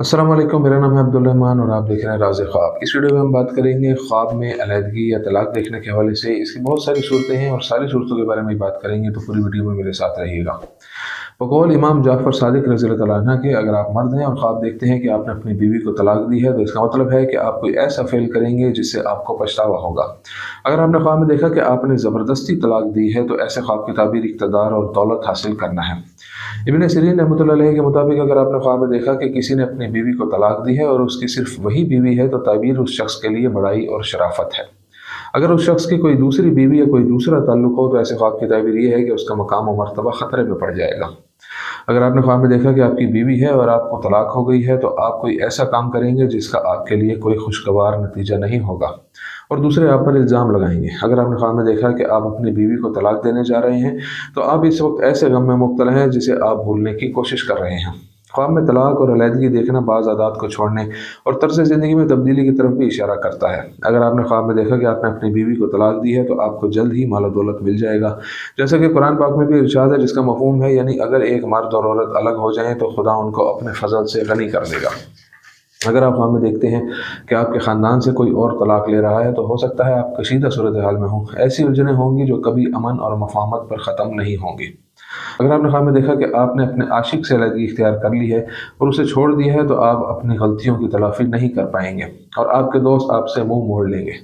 अस्सलाम वालेकुम, मेरा नाम है अब्दुल रहमान और आप देख रहे हैं राज़ ख्वाब। इस वीडियो में हम बात करेंगे ख्वाब में अलहदगी या तलाक देखने के हवाले से। इसकी बहुत सारी सूरतें हैं और सारी सूरतों के बारे में बात करेंगे, तो पूरी वीडियो में मेरे साथ रहिएगा। बकौल इमाम जाफ़र सादिक रज़ी अल्लाह तआला अन्हु के, अगर आप मर्द हैं और ख्वाब देखते हैं कि आपने अपनी बीवी को तलाक दी है, तो इसका मतलब है कि आप कोई ऐसा फ़ेल करेंगे जिससे आपको पछतावा होगा। अगर आपने ख्वाब में देखा कि आपने ज़बरदस्ती तलाक दी है, तो ऐसे ख्वाब की ताबीर इक़्तिदार और दौलत हासिल करना है। इब्न सिरीन रहमतुल्लाह अलैह के मुताबिक, अगर आपने ख्वाब में देखा कि किसी ने अपनी बीवी को तलाक दी है और उसकी सिर्फ वही बीवी है, तो ताबीर उस शख्स के लिए बड़ाई और शराफत है। अगर उस शख्स की कोई दूसरी बीवी या कोई दूसरा ताल्लुक हो, तो ऐसे ख्वाब की ताबीर ये है कि उसका मकाम और मर्तबा ख़तरे में पड़ जाएगा। अगर आपने ख्वाब में देखा कि आपकी बीवी है और आपको तलाक हो गई है, तो आप कोई ऐसा काम करेंगे जिसका आपके लिए कोई खुशगवार नतीजा नहीं होगा और दूसरे आप पर इल्ज़ाम लगाएंगे। अगर आपने ख्वाब में देखा कि आप अपनी बीवी को तलाक देने जा रहे हैं, तो आप इस वक्त ऐसे गम में मुब्तला हैं जिसे आप भूलने की कोशिश कर रहे हैं। ख्वाब में तलाक और अलहदगी देखना बाज़ आदात को छोड़ने और तर्ज़ ज़िंदगी में तब्दीली की तरफ भी इशारा करता है। अगर आपने ख्वाब में देखा कि आपने अपनी बीवी को तलाक दी है, तो आपको जल्द ही माल दौलत मिल जाएगा, जैसा कि कुरान पाक में भी इरशाद है, जिसका मफ़हूम है यानी अगर एक मर्द और औरत अलग हो जाएं तो खुदा उनको अपने फजल से गनी कर देगा। अगर आप ख्वाब में देखते हैं कि आपके ख़ानदान से कोई और तलाक ले रहा है, तो हो सकता है आप कशीदा सूरत हाल में हों। ऐसी उलझनें होंगी जो कभी अमन और मफाहमत पर ख़त्म नहीं होंगी। अगर आपने ख्वाब में देखा कि आपने अपने आशिक से अलहदगी इख्तियार कर ली है और उसे छोड़ दिया है, तो आप अपनी गलतियों की तलाफ़ी नहीं कर पाएंगे और आपके दोस्त आपसे मुंह मोड़ लेंगे।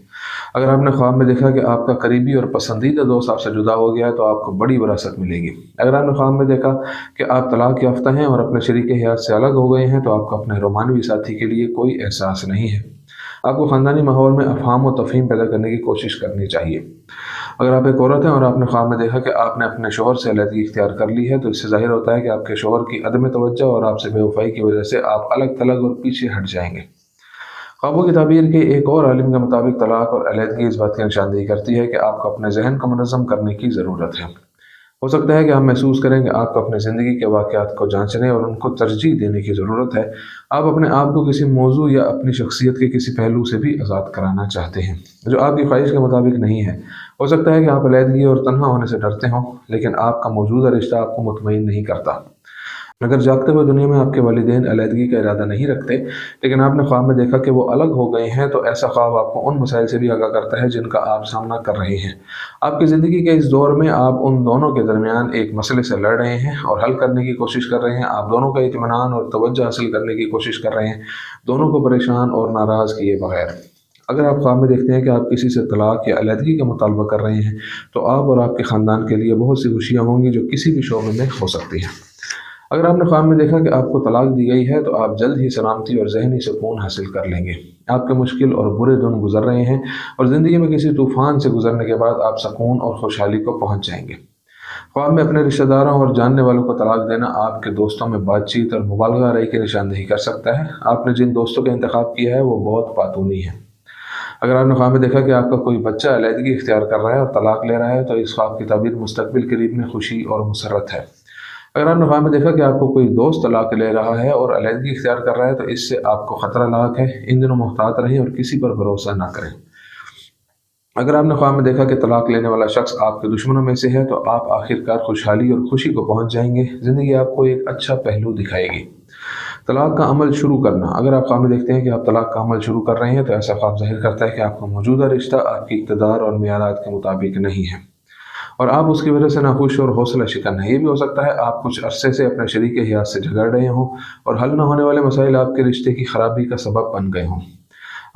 अगर आपने ख्वाब में देखा कि आपका करीबी और पसंदीदा दोस्त आपसे जुदा हो गया है, तो आपको बड़ी विरासत मिलेगी। अगर आपने ख्वाब में देखा कि आप तलाक याफ्ता हैं और अपने शरीक हयात से अलग हो गए हैं, तो आपको अपने रोमानवी साथी के लिए कोई एहसास नहीं है। आपको ख़ानदानी माहौल में अफ़हाम और तफ़हीम पैदा करने की कोशिश करनी चाहिए। अगर आप एक औरत हैं और आपने ख्वाब में देखा कि आपने अपने शोहर से अलहदगी इख्तियार कर ली है, तो इससे ज़ाहिर होता है कि आपके शोहर की अदम तवज्जो और आपसे बेवफ़ाई की वजह से आप अलग थलग और पीछे हट जाएंगे। ख्वाबों की ताबीर के एक और आलिम के मुताबिक, तलाक और अलहदगी इस बात की निशानदेही करती है कि आपको अपने जहन को मुनज़्ज़म करने की ज़रूरत है। हो सकता है कि आप महसूस करें कि आपको अपनी ज़िंदगी के वाक़यात को जांचने और उनको तरजीह देने की ज़रूरत है। आप अपने आप को किसी मौजू या अपनी शख्सियत के किसी पहलू से भी आज़ाद कराना चाहते हैं जो आपकी ख्वाहिश के मुताबिक नहीं है। हो सकता है कि आप अलहदगी और तन्हा होने से डरते हों, लेकिन आपका मौजूदा रिश्ता आपको मुतमईन नहीं करता। अगर जागते हुए दुनिया में आपके वालिदैन अलहदगी का इरादा नहीं रखते, लेकिन आपने ख्वाब में देखा कि वो अलग हो गए हैं, तो ऐसा ख्वाब आपको उन मसाइल से भी आगाह करता है जिनका आप सामना कर रहे हैं। आपकी ज़िंदगी के इस दौर में आप उन दोनों के दरमियान एक मसले से लड़ रहे हैं और हल करने की कोशिश कर रहे हैं। आप दोनों का इत्मीनान और तवज्जो हासिल करने की कोशिश कर रहे हैं, दोनों को परेशान और नाराज़ किए बगैर। अगर आप ख्वाब में देखते हैं कि आप किसी से तलाक या अलहदगी का मुतालबा कर रहे हैं, तो आप और आपके ख़ानदान के लिए बहुत सी खुशियाँ होंगी जो किसी भी शोबे में हो सकती हैं। अगर आपने ख्वाब में देखा कि आपको तलाक दी गई है, तो आप जल्द ही सलामती और ज़हनी सुकून हासिल कर लेंगे। आपके मुश्किल और बुरे दिन गुजर रहे हैं और ज़िंदगी में किसी तूफ़ान से गुजरने के बाद आप सुकून और खुशहाली को पहुँच जाएंगे। ख्वाब में अपने रिश्तेदारों और जानने वालों को तलाक देना आपके दोस्तों में बातचीत और मुबालगा राई की निशानदेही कर सकता है। आपने जिन दोस्तों का इंतखाब किया है वो बहुत पातूनी है। अगर आपने ख्वाब में देखा कि आपका कोई बच्चा अलहदगी इख्तियार कर रहा है और तलाक ले रहा है, तो इस ख्वाब की ताबीर मुस्तकबिल करीब में खुशी और मुसर्रत है। अगर आपने ख्वाब में देखा कि आपको कोई दोस्त तलाक ले रहा है और अलहदगी इख्तियार कर रहा है, तो इससे आपको ख़तरा लाक है। इन दिनों मुहतात रहें और किसी पर भरोसा ना करें। अगर आपने ख्वाब में देखा कि तलाक लेने वाला शख्स आपके दुश्मनों में से है, तो आप आखिरकार खुशहाली और खुशी को पहुंच जाएंगे। ज़िंदगी आपको एक अच्छा पहलू दिखाएगी। तलाक का अमल शुरू करना। अगर आप ख्वाब में देखते हैं कि आप तलाक का अमल शुरू कर रहे हैं, तो ऐसा ख्वाब ज़ाहिर करता है कि आपका मौजूदा रिश्ता आपकी इक़्तिदार और मियारात के मुताबिक नहीं है और आप उसकी वजह से नाखुश और हौसला शिकन है। ये भी हो सकता है आप कुछ अरसे से अपने शरीक हयात से झगड़ रहे हों और हल न होने वाले मसाइल आपके रिश्ते की ख़राबी का सबब बन गए हों।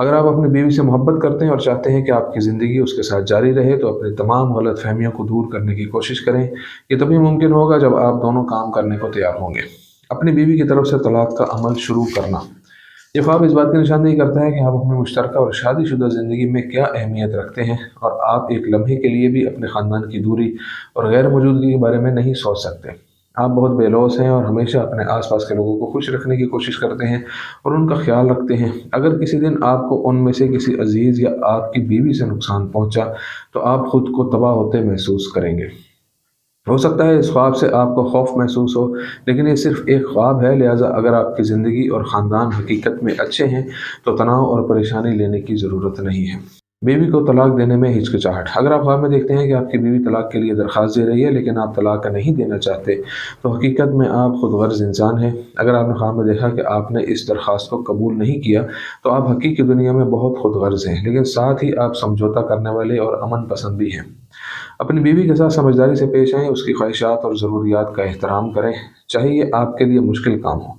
अगर आप अपनी बीवी से मोहब्बत करते हैं और चाहते हैं कि आपकी ज़िंदगी उसके साथ जारी रहे, तो अपनी तमाम गलत फहमियों को दूर करने की कोशिश करें। ये तभी मुमकिन होगा जब आप दोनों काम करने को तैयार होंगे। अपनी बीवी की तरफ से तलाक का अमल शुरू करना। ये ख्वाब इस बात की निशानदेही करता है कि आप अपनी मुश्तरका और शादीशुदा ज़िंदगी में क्या अहमियत रखते हैं और आप एक लम्हे के लिए भी अपने ख़ानदान की दूरी और गैर मौजूदगी के बारे में नहीं सोच सकते। आप बहुत बेलौस हैं और हमेशा अपने आसपास के लोगों को खुश रखने की कोशिश करते हैं और उनका ख्याल रखते हैं। अगर किसी दिन आपको उनमें से किसी अजीज़ या आपकी बीवी से नुकसान पहुँचा, तो आप ख़ुद को तबाह होते महसूस करेंगे। हो सकता है इस ख्वाब से आपको खौफ महसूस हो, लेकिन ये सिर्फ एक ख्वाब है। लिहाजा अगर आपकी ज़िंदगी और ख़ानदान हकीकत में अच्छे हैं, तो तनाव और परेशानी लेने की ज़रूरत नहीं है। बीवी को तलाक देने में हिचकिचाहट। अगर आप ख्वाब में देखते हैं कि आपकी बीवी तलाक के लिए दरख्वास्त दे रही है लेकिन आप तलाक नहीं देना चाहते, तो हकीकत में आप खुद गर्ज इंसान हैं। अगर आपने ख्वाब में देखा कि आपने इस दरख्वास्त को कबूल नहीं किया, तो आप हकीकी दुनिया में बहुत खुद गर्ज हैं, लेकिन साथ ही आप समझौता करने वाले और अमन पसंद भी हैं। अपनी बीवी के साथ समझदारी से पेश आएँ, उसकी ख्वाहिशात और ज़रूरियात का एहतराम करें, चाहे ये आपके लिए मुश्किल काम हो।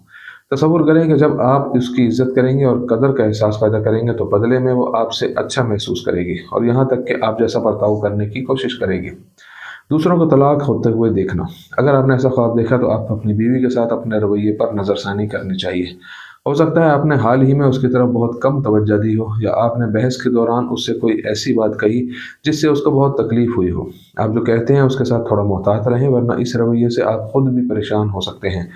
तसव्वुर करें कि जब आप उसकी इज़्ज़त करेंगे और कदर का एहसास पैदा करेंगे, तो बदले में वो आपसे अच्छा महसूस करेगी और यहाँ तक कि आप जैसा बर्ताव करने की कोशिश करेगी। दूसरों को तलाक होते हुए देखना। अगर आपने ऐसा ख्वाब देखा, तो आप अपनी बीवी के साथ अपने रवैये पर नज़रसानी करनी चाहिए। हो सकता है आपने हाल ही में उसकी तरफ बहुत कम तवज्जो दी हो, या आपने बहस के दौरान उससे कोई ऐसी बात कही जिससे उसको बहुत तकलीफ़ हुई हो। आप जो कहते हैं उसके साथ थोड़ा मोहतात रहें, वरना इस रवैये से आप खुद भी परेशान हो सकते हैं।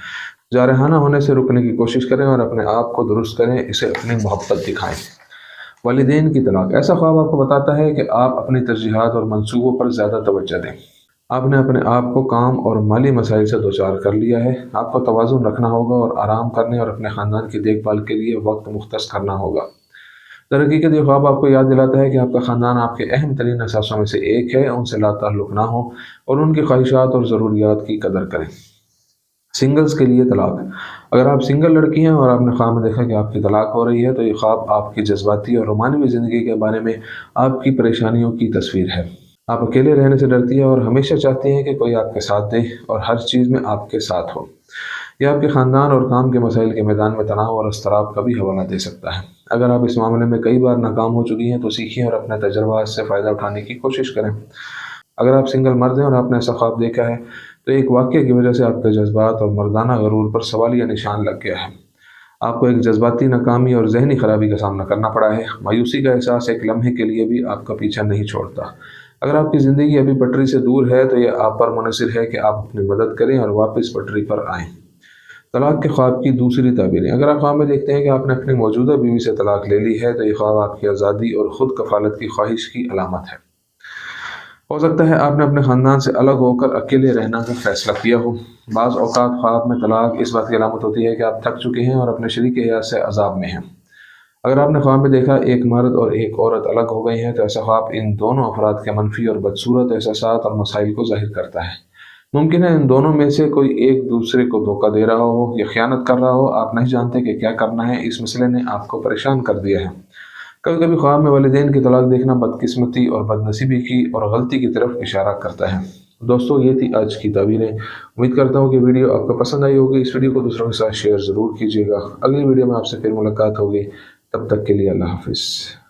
जारहाना होने से रुकने की कोशिश करें और अपने आप को दुरुस्त करें, इसे अपनी मोहब्बत दिखाएं। वालिदैन की तलाक। ऐसा ख्वाब आपको बताता है कि आप अपनी तरजीहात और मंसूबों पर ज़्यादा तवज्जो दें। आपने अपने आप को काम और माली मसाइल से दो चार कर लिया है। आपको तवाज़ुन रखना होगा और आराम करने और अपने ख़ानदान की देखभाल के लिए वक्त मुख्तस करना होगा। दरहकीकत ये ख्वाब आपको याद दिलाता है कि आपका ख़ानदान आपके अहम तरीन असासों में से एक है, उनसे लाताल्लुक़ ना हो और उनकी ख्वाहिशात और ज़रूरियात की कदर करें। सिंगल्स के लिए तलाक। अगर आप सिंगल लड़की हैं और आपने ख्वाब में देखा कि आपकी तलाक हो रही है, तो ये ख्वाब आपकी जज्बाती और रोमानवी ज़िंदगी के बारे में आपकी परेशानियों की तस्वीर है। आप अकेले रहने से डरती हैं और हमेशा चाहती हैं कि कोई आपके साथ दे और हर चीज़ में आपके साथ हो। यह आपके ख़ानदान और काम के मसाइल के मैदान में तनाव और अस्तराब का भी हवाला दे सकता है। अगर आप इस मामले में कई बार नाकाम हो चुकी हैं, तो सीखें और अपने तजर्बात से फ़ायदा उठाने की कोशिश करें। अगर आप सिंगल मर्द हैं और आपने ऐसा ख्वाब देखा है, तो एक वाक़ये की वजह से आपके जज्बात और मर्दाना गरूर पर सवालिया निशान लग गया है। आपको एक जज्बाती नाकामी और जहनी खराबी का सामना करना पड़ा है। मायूसी का एहसास एक लम्हे के लिए भी आपका पीछा नहीं छोड़ता। अगर आपकी ज़िंदगी अभी पटरी से दूर है, तो यह आप पर मुनहसर है कि आप अपनी मदद करें और वापस पटरी पर आएँ। तलाक के ख्वाब की दूसरी ताबीरें। अगर आप ख्वाब में देखते हैं कि आपने अपनी मौजूदा बीवी से तलाक ले ली है, तो यह ख्वाब आपकी आज़ादी और ख़ुद कफ़ालत की ख्वाहिश की अलामत है। हो सकता है आपने अपने ख़ानदान से अलग होकर अकेले रहना का फ़ैसला किया हो। बाज़ औक़ात ख्वाब में तलाक इस बात की अलामत होती है कि आप थक चुके हैं और अपने शरीक हयात से अज़ाब में हैं। अगर आपने ख्वाब में देखा एक मर्द और एक औरत अलग हो गई हैं, तो ऐसा ख्वाब इन दोनों अफराद के मनफी और बदसूरत एहसासात और मसाइल को ज़ाहिर करता है। मुमकिन है इन दोनों में से कोई एक दूसरे को धोखा दे रहा हो या ख़यानत कर रहा हो। आप नहीं जानते कि क्या करना है। इस मसले ने आपको परेशान कर दिया है। कभी कभी ख्वाब में वालिदैन की तलाक देखना बदकिस्मती और बदनसीबी की और गलती की तरफ इशारा करता है। दोस्तों, ये थी आज की ताबीरें। उम्मीद करता हूँ कि वीडियो आपको पसंद आई होगी। इस वीडियो को दूसरों के साथ शेयर ज़रूर कीजिएगा। अगली वीडियो में आपसे फिर मुलाकात होगी। तब तक के लिए अल्लाह हाफ़िज़।